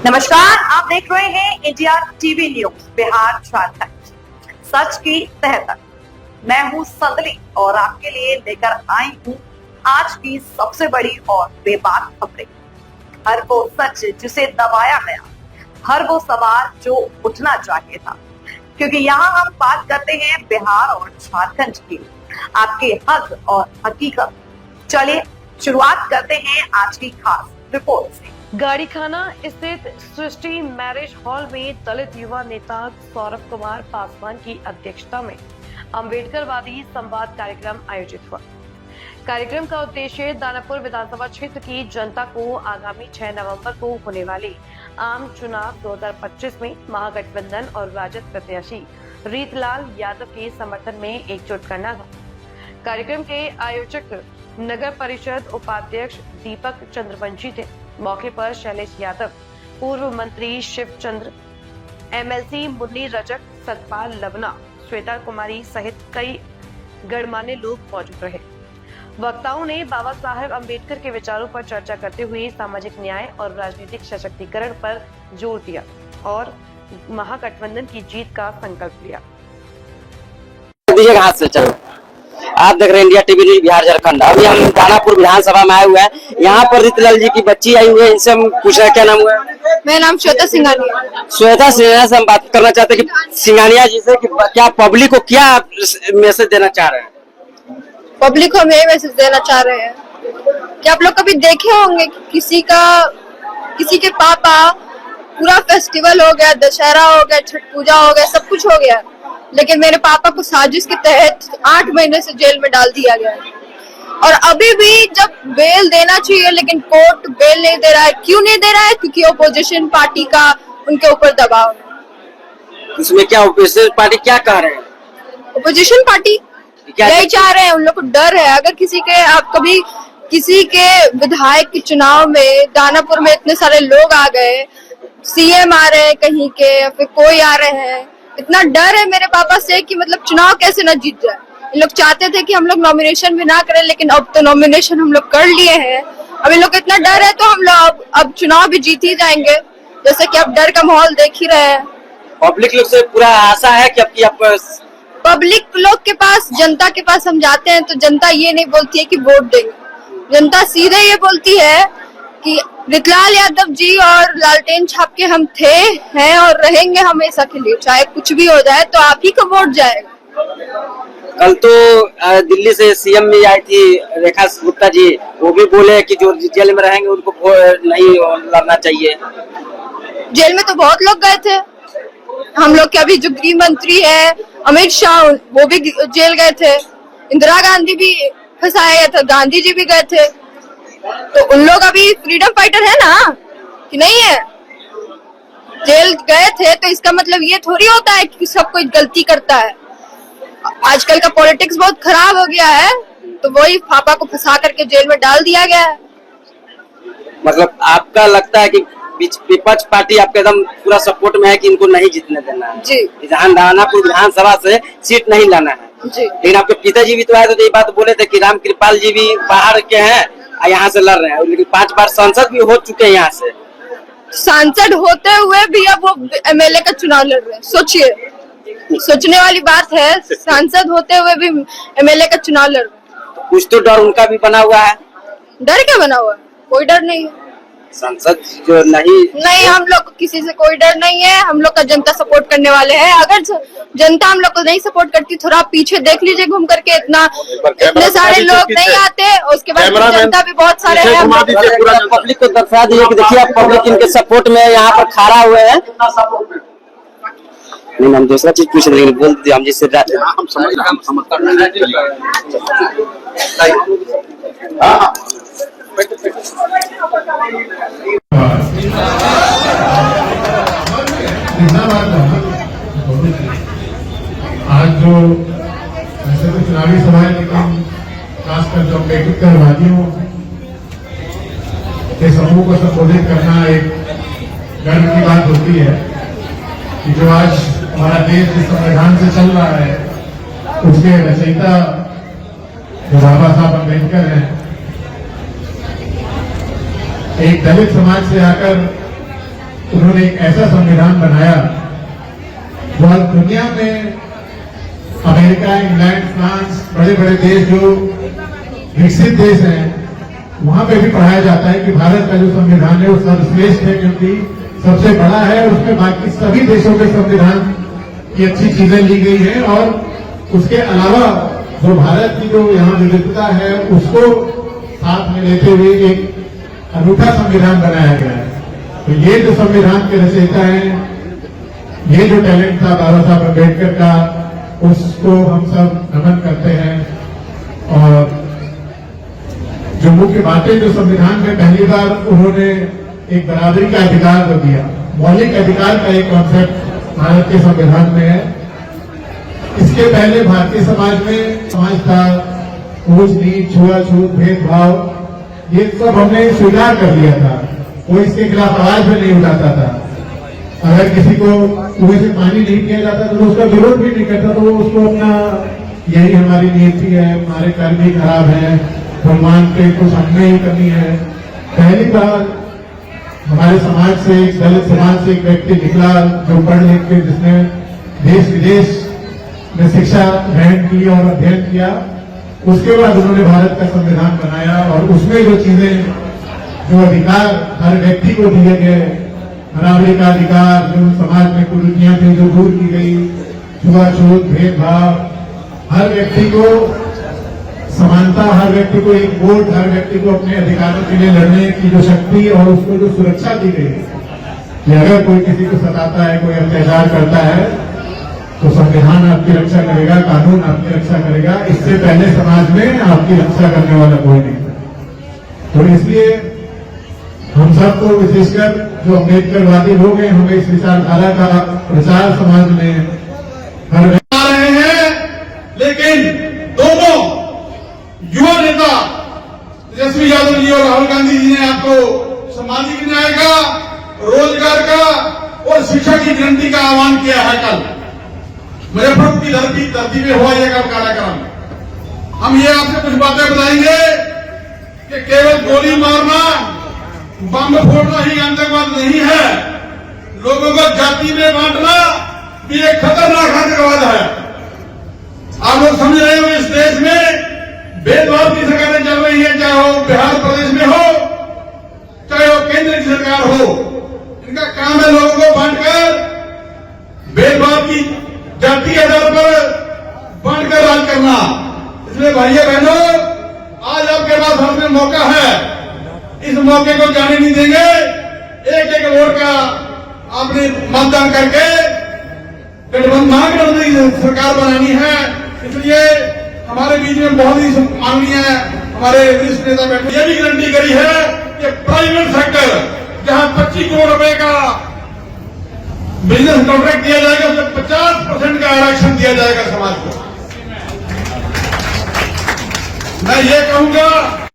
नमस्कार, आप देख रहे हैं India TV news Bihar Jharkhand सच की तह तक। मैं हूं संदली और आपके लिए लेकर आई हूं आज की सबसे बड़ी और बेबाक खबरें। हर वो सच जिसे दबाया गया, हर वो सवाल जो उठना चाहिए था, क्योंकि यहाँ हम बात करते हैं बिहार और झारखंड की, आपके हक और हकीकत। चलिए शुरुआत करते हैं आज की खास रिपोर्ट से। गाड़ीखाना स्थित सृष्टि मैरिज हॉल में दलित युवा नेता सौरभ कुमार पासवान की अध्यक्षता में अम्बेडकरवादी संवाद कार्यक्रम आयोजित हुआ। कार्यक्रम का उद्देश्य दानापुर विधानसभा क्षेत्र की जनता को आगामी 6 नवंबर को होने वाले आम चुनाव 2025 में महागठबंधन और राजद प्रत्याशी रीतलाल यादव के समर्थन में एकजुट करना था। कार्यक्रम के आयोजक नगर परिषद उपाध्यक्ष दीपक चंद्रवंशी थे। मौके पर शैलेश यादव, पूर्व मंत्री शिव चंद्र, एमएलसी मुन्नी रजक, सतपाल लवना, श्वेता कुमारी सहित कई गणमान्य लोग मौजूद रहे। वक्ताओं ने बाबा साहेब अम्बेडकर के विचारों पर चर्चा करते हुए सामाजिक न्याय और राजनीतिक सशक्तिकरण पर जोर दिया और महागठबंधन की जीत का संकल्प लिया। हाथ से चलो। आप देख रहे हैं India TV news Bihar Jharkhand. अभी हम दानापुर विधानसभा में आए हुए हैं। यहाँ पर रीतलाल जी की बच्ची आई हुई है, इनसे हम पूछ रहे हैं क्या नाम हुआ? मेरा नाम श्वेता सिंघानिया। श्वेता सिंघानिया से हम बात करना चाहते हैं कि सिंघानिया जी से कि क्या पब्लिक को क्या मैसेज देना चाह रहे हैं? पब्लिक को हम यही मैसेज देना चाह रहे हैं कि आप लोग कभी देखे होंगे कि किसी के पापा पूरा फेस्टिवल हो गया, दशहरा हो गया, छठ पूजा हो गया, सब कुछ हो गया, लेकिन मेरे पापा को साजिश के तहत 8 महीने से जेल में डाल दिया गया है। और अभी भी जब बेल देना चाहिए लेकिन कोर्ट बेल नहीं दे रहा है। क्यों नहीं दे रहा है? क्योंकि ओपोजिशन पार्टी का उनके ऊपर दबाव है। इसमें क्या ओपोजिशन पार्टी क्या कह रहे हैं? ओपोजिशन पार्टी यही चाह रहे हैं, उन लोग को डर है। अगर किसी के विधायक के चुनाव में दानापुर में इतने सारे लोग आ गए, सीएम आ रहे हैं कहीं के या फिर कोई आ रहे हैं, इतना डर है मेरे पापा से कि मतलब चुनाव कैसे न जीत जाए। इन लोग चाहते थे कि हम लोग नॉमिनेशन भी ना करें, लेकिन अब तो नॉमिनेशन हम लोग कर लिए हैं। अब इन लोग को इतना डर है तो हम लोग अब चुनाव भी जीत ही जाएंगे, जैसे कि अब डर का माहौल देख ही रहे हैं। पब्लिक लोग से पूरा आशा है कि अब पब्लिक लोग के पास, जनता के पास हम जाते हैं तो जनता ये नहीं बोलती है कि वोट देंगे। जनता सीधे ये बोलती है कि रीतलाल यादव जी और लालटेन छाप के हम थे, हैं और रहेंगे हमेशा के लिए, चाहे कुछ भी हो जाए तो आप ही का वोट जाएगा। कल तो दिल्ली से सीएम भी आई थी रेखा गुप्ता जी, वो भी बोले कि जो जेल में रहेंगे उनको नहीं लड़ना चाहिए। जेल में तो बहुत लोग गए थे। हम लोग के अभी जो गृह मंत्री है अमित शाह, वो भी जेल गए थे। इंदिरा गांधी भी फंसाया गया था, गांधी जी भी गए थे। तो उन लोग अभी फ्रीडम फाइटर है ना कि नहीं है? जेल गए थे तो इसका मतलब ये थोड़ी होता है कि सब कोई गलती करता है। आजकल का पॉलिटिक्स बहुत खराब हो गया है, तो वही पापा को फंसा करके जेल में डाल दिया गया है। मतलब आपका लगता है कि विपक्ष पार्टी आपके एकदम पूरा सपोर्ट में है कि इनको नहीं जीतने देना है जी। दानापुर विधानसभा से सीट नहीं लाना है जी। लेकिन आपके पिताजी भी तो आए थे, ये बात बोले थे कि राम कृपाल जी भी बाहर के हैं, यहाँ से लड़ रहे हैं, लेकिन 5 बार सांसद भी हो चुके हैं। यहाँ से सांसद होते हुए भी अब वो एमएलए का चुनाव लड़ रहे हैं। सोचिए, सोचने वाली बात है। सांसद होते हुए भी एमएलए का चुनाव लड़ रहे हैं। कुछ तो डर उनका भी बना हुआ है। डर क्या बना हुआ है? कोई डर नहीं है। सांसद जो नहीं, हम लोग को किसी से कोई डर नहीं है। हम लोग का जनता सपोर्ट करने वाले हैं। अगर जनता हम लोग को नहीं सपोर्ट करती, थोड़ा पीछे देख लीजिए घूम करके, इतने सारे लोग नहीं आते। उसके बाद जनता भी बहुत सारे हैं। पब्लिक को दर्शा दिए कि देखिए पब्लिक इनके सपोर्ट में यहाँ पर खड़ा हुए हैं। नहीं, हम दूसरा चीज पूछ रहे हैं, बोल दिया हम जिससे हम आज जो वैसे तो चुनावी सभा है, लेकिन खासकर जो अम्बेडकरवादियों के समूह को संबोधित करना एक गर्व की बात होती है कि जो आज हमारा देश जिस संविधान से चल रहा है उसके रचयिता जो बाबा साहब अम्बेडकर हैं, एक दलित समाज से आकर उन्होंने एक ऐसा संविधान बनाया जो आज दुनिया में अमेरिका, इंग्लैंड, फ्रांस, बड़े बड़े देश जो विकसित देश हैं वहां पे भी पढ़ाया जाता है कि भारत का जो संविधान है वो सर्वश्रेष्ठ है, क्योंकि सबसे बड़ा है और उसमें बाकी सभी देशों के संविधान की अच्छी चीजें ली गई हैं और उसके अलावा जो भारत की जो यहाँ विविधता है उसको साथ में लेते हुए एक अनूठा संविधान बनाया गया है। तो ये जो संविधान के रचयिता हैं, ये जो टैलेंट था बाबा साहब अम्बेडकर का, उसको हम सब नमन करते हैं। और जो मुख्य बातें जो संविधान में पहली बार उन्होंने एक बराबरी का अधिकार को दिया, मौलिक अधिकार का एक कॉन्सेप्ट भारत के संविधान में है। इसके पहले भारतीय समाज में समाज था ऊंच नीच, छुआछूत, भेदभाव, ये सब हमने स्वीकार कर लिया था। कोई इसके खिलाफ आवाज भी नहीं उठाता था। अगर किसी को कुएं से पानी नहीं पिया जाता तो उसका विरोध भी नहीं करता, तो वो उसको अपना यही हमारी नीति है, हमारे कर्म ही खराब है, भगवान के कुछ हमने ही कमी है। पहली बार हमारे समाज से, एक दलित समाज से एक व्यक्ति निकला जो पढ़ लिख के, जिसने देश विदेश में शिक्षा ग्रहण की और अध्ययन किया। उसके बाद उन्होंने भारत का संविधान बनाया और उसमें जो चीजें, जो अधिकार हर व्यक्ति को दिए गए, बराबरी का अधिकार, जो समाज में कुरीतियां थी जो दूर की गई, छुआछूत, भेदभाव, हर व्यक्ति को समानता, हर व्यक्ति को एक वोट, हर व्यक्ति को अपने अधिकारों के लिए लड़ने की जो शक्ति और उसको जो सुरक्षा दी गई कि अगर कोई किसी को सताता है, कोई अत्याचार करता है तो संविधान आपकी रक्षा करेगा, कानून आपकी रक्षा करेगा। इससे पहले समाज में आपकी रक्षा करने वाला कोई नहीं था। तो इसलिए हम सबको, विशेषकर जो अम्बेडकरवादी लोग हैं, हमें इस विचारधारा का प्रचार समाज में कर रहे हैं। लेकिन दोनों युवा नेता तेजस्वी यादव जी और राहुल गांधी जी ने आपको सामाजिक न्याय का, रोजगार का और शिक्षा की गारंटी का आह्वान किया है। कल मुजफ्फरपुर की धरती पे हुआ यह कार्यक्रम, हम ये आपसे कुछ बातें बताएंगे कि केवल गोली मारना, बम फोड़ना ही आतंकवाद नहीं है। लोगों को जाति में बांटना भी एक खतरनाक आतंकवाद है। आप लोग समझ रहे हो, इस देश में भेदभाव की सरकारें चल रही है, चाहे वो बिहार प्रदेश में हो, चाहे वो केंद्र की सरकार हो। इनका काम है लोगों को बांटकर, भेदभाव की जाति आधार पर बांटकर राज करना। इसलिए भाइयों बहनों, आज आपके पास हाथ में मौका है, इस मौके को जाने नहीं देंगे। एक एक वोट का आपने मतदान करके गठबंधन की सरकार बनानी है। इसलिए हमारे बीच में बहुत ही माननीय हमारे वरिष्ठ नेता बैठे, ये भी गारंटी करी है कि प्राइवेट सेक्टर जहां 25 करोड़ रुपए का बिजनेस कॉन्ट्रैक्ट दिया जाएगा, उसमें 50% का आरक्षण दिया जाएगा समाज को। मैं ये कहूंगा